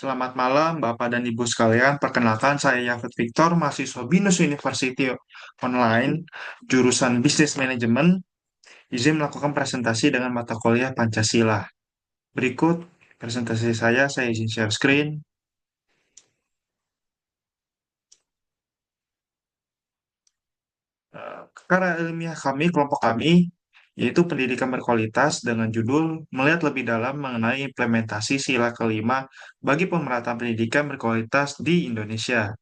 Selamat malam, Bapak dan Ibu sekalian. Perkenalkan, saya Yafet Victor, mahasiswa BINUS University Online, jurusan Bisnis Manajemen, izin melakukan presentasi dengan mata kuliah Pancasila. Berikut presentasi saya izin share screen. Karya ilmiah kami, kelompok kami, yaitu pendidikan berkualitas dengan judul Melihat Lebih Dalam Mengenai Implementasi Sila Kelima bagi Pemerataan Pendidikan Berkualitas di Indonesia.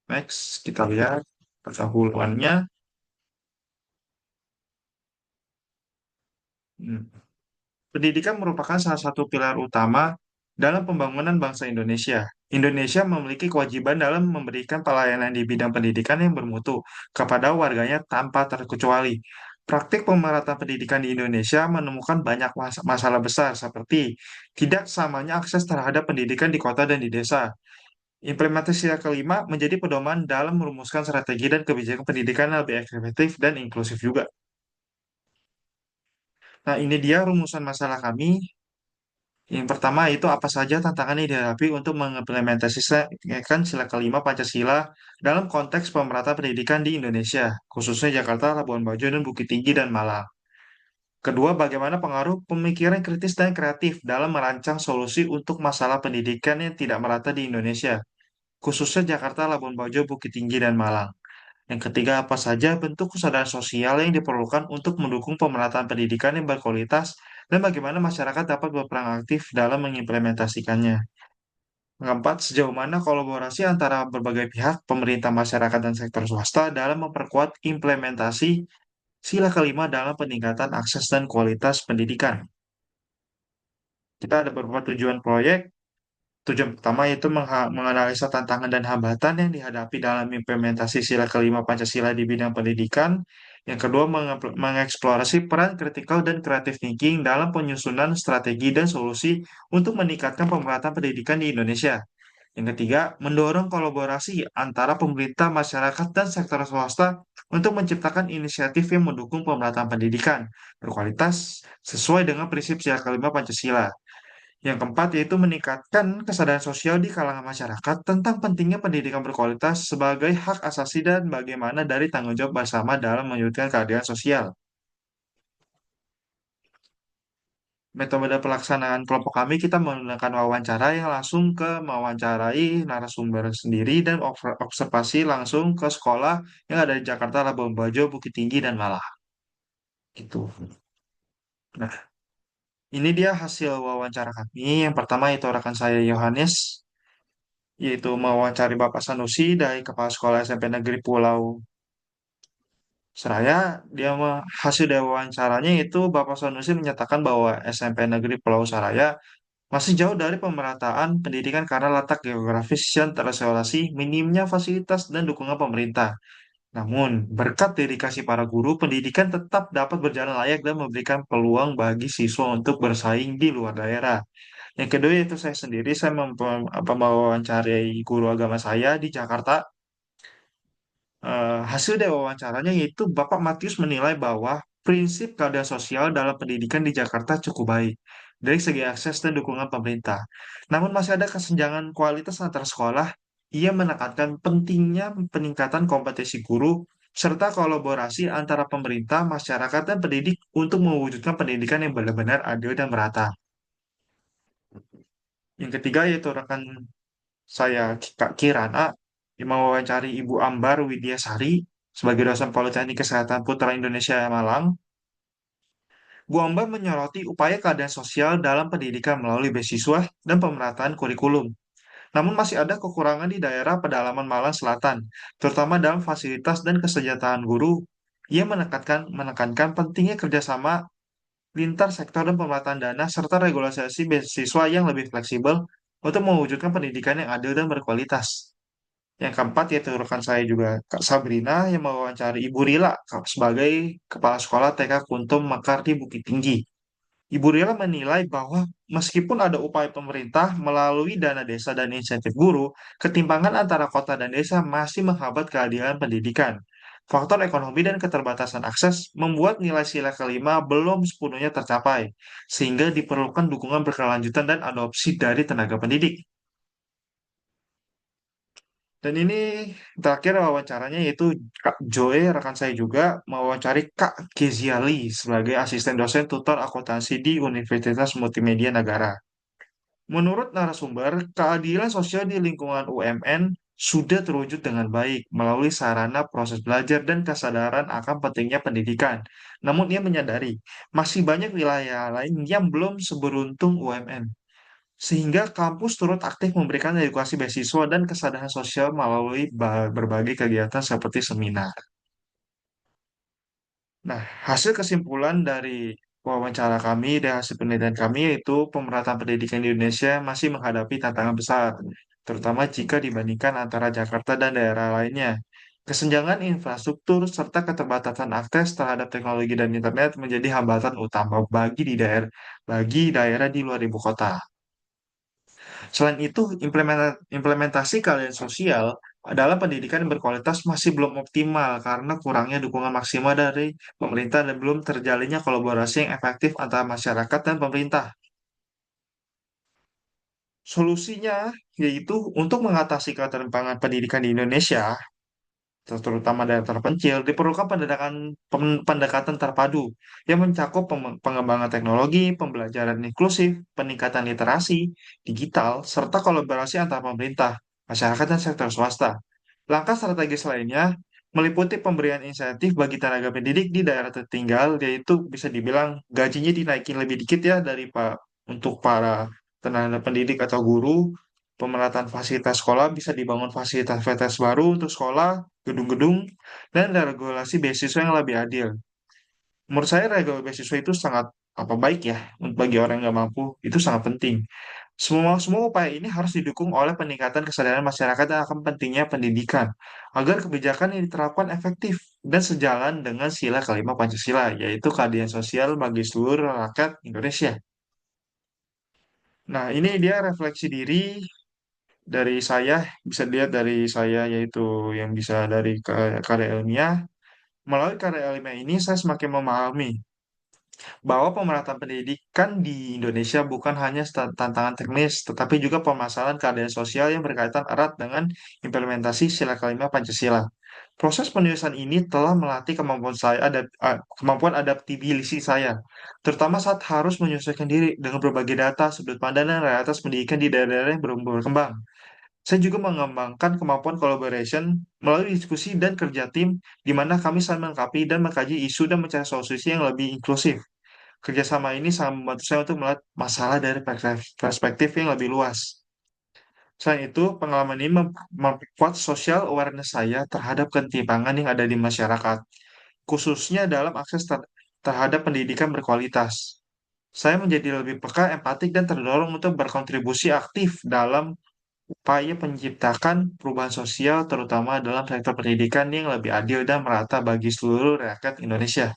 Next, kita lihat pendahuluannya. Hmm. Pendidikan merupakan salah satu pilar utama dalam pembangunan bangsa Indonesia. Indonesia memiliki kewajiban dalam memberikan pelayanan di bidang pendidikan yang bermutu kepada warganya tanpa terkecuali. Praktik pemerataan pendidikan di Indonesia menemukan banyak masalah besar seperti tidak samanya akses terhadap pendidikan di kota dan di desa. Implementasi yang kelima menjadi pedoman dalam merumuskan strategi dan kebijakan pendidikan yang lebih efektif dan inklusif juga. Nah, ini dia rumusan masalah kami. Yang pertama itu apa saja tantangan yang dihadapi untuk mengimplementasikan sila kelima Pancasila dalam konteks pemerataan pendidikan di Indonesia, khususnya Jakarta, Labuan Bajo, dan Bukit Tinggi dan Malang. Kedua, bagaimana pengaruh pemikiran kritis dan kreatif dalam merancang solusi untuk masalah pendidikan yang tidak merata di Indonesia, khususnya Jakarta, Labuan Bajo, Bukit Tinggi, dan Malang. Yang ketiga, apa saja bentuk kesadaran sosial yang diperlukan untuk mendukung pemerataan pendidikan yang berkualitas dan bagaimana masyarakat dapat berperan aktif dalam mengimplementasikannya. Keempat, sejauh mana kolaborasi antara berbagai pihak, pemerintah, masyarakat, dan sektor swasta dalam memperkuat implementasi sila kelima dalam peningkatan akses dan kualitas pendidikan. Kita ada beberapa tujuan proyek. Tujuan pertama yaitu menganalisa tantangan dan hambatan yang dihadapi dalam implementasi sila kelima Pancasila di bidang pendidikan. Yang kedua, mengeksplorasi peran kritikal dan creative thinking dalam penyusunan strategi dan solusi untuk meningkatkan pemerataan pendidikan di Indonesia. Yang ketiga, mendorong kolaborasi antara pemerintah, masyarakat, dan sektor swasta untuk menciptakan inisiatif yang mendukung pemerataan pendidikan berkualitas sesuai dengan prinsip sila kelima Pancasila. Yang keempat, yaitu meningkatkan kesadaran sosial di kalangan masyarakat tentang pentingnya pendidikan berkualitas sebagai hak asasi dan bagaimana dari tanggung jawab bersama dalam mewujudkan keadilan sosial. Metode pelaksanaan kelompok kami, kita menggunakan wawancara yang langsung ke mewawancarai narasumber sendiri dan observasi langsung ke sekolah yang ada di Jakarta, Labuan Bajo, Bukit Tinggi, dan Malang. Gitu. Nah, ini dia hasil wawancara kami. Yang pertama itu rekan saya Yohanes, yaitu mewawancari Bapak Sanusi dari Kepala Sekolah SMP Negeri Pulau Seraya. Hasil dari wawancaranya itu Bapak Sanusi menyatakan bahwa SMP Negeri Pulau Seraya masih jauh dari pemerataan pendidikan karena letak geografis yang terisolasi, minimnya fasilitas dan dukungan pemerintah. Namun, berkat dedikasi para guru, pendidikan tetap dapat berjalan layak dan memberikan peluang bagi siswa untuk bersaing di luar daerah. Yang kedua yaitu saya sendiri, saya mewawancarai guru agama saya di Jakarta. Hasil dari wawancaranya yaitu Bapak Matius menilai bahwa prinsip keadilan sosial dalam pendidikan di Jakarta cukup baik dari segi akses dan dukungan pemerintah. Namun masih ada kesenjangan kualitas antar sekolah. Ia menekankan pentingnya peningkatan kompetensi guru serta kolaborasi antara pemerintah, masyarakat, dan pendidik untuk mewujudkan pendidikan yang benar-benar adil dan merata. Yang ketiga yaitu rekan saya Kak Kirana yang mewawancari Ibu Ambar Widyasari sebagai dosen Politeknik Kesehatan Putra Indonesia Malang. Bu Ambar menyoroti upaya keadilan sosial dalam pendidikan melalui beasiswa dan pemerataan kurikulum. Namun masih ada kekurangan di daerah pedalaman Malang Selatan, terutama dalam fasilitas dan kesejahteraan guru. Ia menekankan pentingnya kerjasama lintas sektor dan pemerataan dana serta regulasi beasiswa yang lebih fleksibel untuk mewujudkan pendidikan yang adil dan berkualitas. Yang keempat yaitu rekan saya juga Kak Sabrina yang mewawancari Ibu Rila sebagai Kepala Sekolah TK Kuntum Mekar di Bukit Tinggi. Ibu Rila menilai bahwa meskipun ada upaya pemerintah melalui dana desa dan insentif guru, ketimpangan antara kota dan desa masih menghambat keadilan pendidikan. Faktor ekonomi dan keterbatasan akses membuat nilai sila kelima belum sepenuhnya tercapai, sehingga diperlukan dukungan berkelanjutan dan adopsi dari tenaga pendidik. Dan ini terakhir wawancaranya yaitu Kak Joe, rekan saya juga, mewawancari Kak Keziali sebagai asisten dosen tutor akuntansi di Universitas Multimedia Negara. Menurut narasumber, keadilan sosial di lingkungan UMN sudah terwujud dengan baik melalui sarana proses belajar dan kesadaran akan pentingnya pendidikan. Namun ia menyadari masih banyak wilayah lain yang belum seberuntung UMN. Sehingga kampus turut aktif memberikan edukasi beasiswa dan kesadaran sosial melalui berbagai kegiatan seperti seminar. Nah, hasil kesimpulan dari wawancara kami dan hasil penelitian kami yaitu pemerataan pendidikan di Indonesia masih menghadapi tantangan besar, terutama jika dibandingkan antara Jakarta dan daerah lainnya. Kesenjangan infrastruktur serta keterbatasan akses terhadap teknologi dan internet menjadi hambatan utama bagi daerah di luar ibu kota. Selain itu, implementasi keahlian sosial dalam pendidikan yang berkualitas masih belum optimal karena kurangnya dukungan maksimal dari pemerintah dan belum terjalinnya kolaborasi yang efektif antara masyarakat dan pemerintah. Solusinya yaitu untuk mengatasi ketimpangan pendidikan di Indonesia, terutama daerah terpencil, diperlukan pendekatan terpadu yang mencakup pengembangan teknologi, pembelajaran inklusif, peningkatan literasi digital, serta kolaborasi antar pemerintah, masyarakat, dan sektor swasta. Langkah strategis lainnya meliputi pemberian insentif bagi tenaga pendidik di daerah tertinggal, yaitu bisa dibilang gajinya dinaikin lebih dikit ya untuk para tenaga pendidik atau guru. Pemerataan fasilitas sekolah bisa dibangun fasilitas baru untuk sekolah, gedung-gedung, dan ada regulasi beasiswa yang lebih adil. Menurut saya regulasi beasiswa itu sangat baik ya untuk bagi orang yang nggak mampu itu sangat penting. Semua semua upaya ini harus didukung oleh peningkatan kesadaran masyarakat dan akan pentingnya pendidikan agar kebijakan yang diterapkan efektif dan sejalan dengan sila kelima Pancasila yaitu keadilan sosial bagi seluruh rakyat Indonesia. Nah, ini dia refleksi diri dari saya bisa dilihat dari saya yaitu yang bisa dari karya ilmiah. Melalui karya ilmiah ini saya semakin memahami bahwa pemerataan pendidikan di Indonesia bukan hanya tantangan teknis, tetapi juga permasalahan keadaan sosial yang berkaitan erat dengan implementasi sila kelima Pancasila. Proses penulisan ini telah melatih kemampuan adaptabilisi saya, terutama saat harus menyesuaikan diri dengan berbagai data, sudut pandang, dan realitas pendidikan di daerah-daerah yang belum berkembang. Saya juga mengembangkan kemampuan collaboration melalui diskusi dan kerja tim, di mana kami saling melengkapi dan mengkaji isu dan mencari solusi yang lebih inklusif. Kerjasama ini sangat membantu saya untuk melihat masalah dari perspektif yang lebih luas. Selain itu, pengalaman ini memperkuat social awareness saya terhadap ketimpangan yang ada di masyarakat, khususnya dalam akses terhadap pendidikan berkualitas. Saya menjadi lebih peka, empatik, dan terdorong untuk berkontribusi aktif dalam upaya menciptakan perubahan sosial, terutama dalam sektor pendidikan yang lebih adil dan merata bagi seluruh rakyat Indonesia.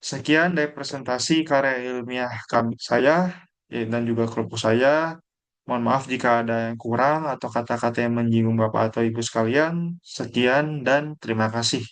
Sekian dari presentasi karya ilmiah saya dan juga kelompok saya. Mohon maaf jika ada yang kurang atau kata-kata yang menyinggung Bapak atau Ibu sekalian. Sekian dan terima kasih.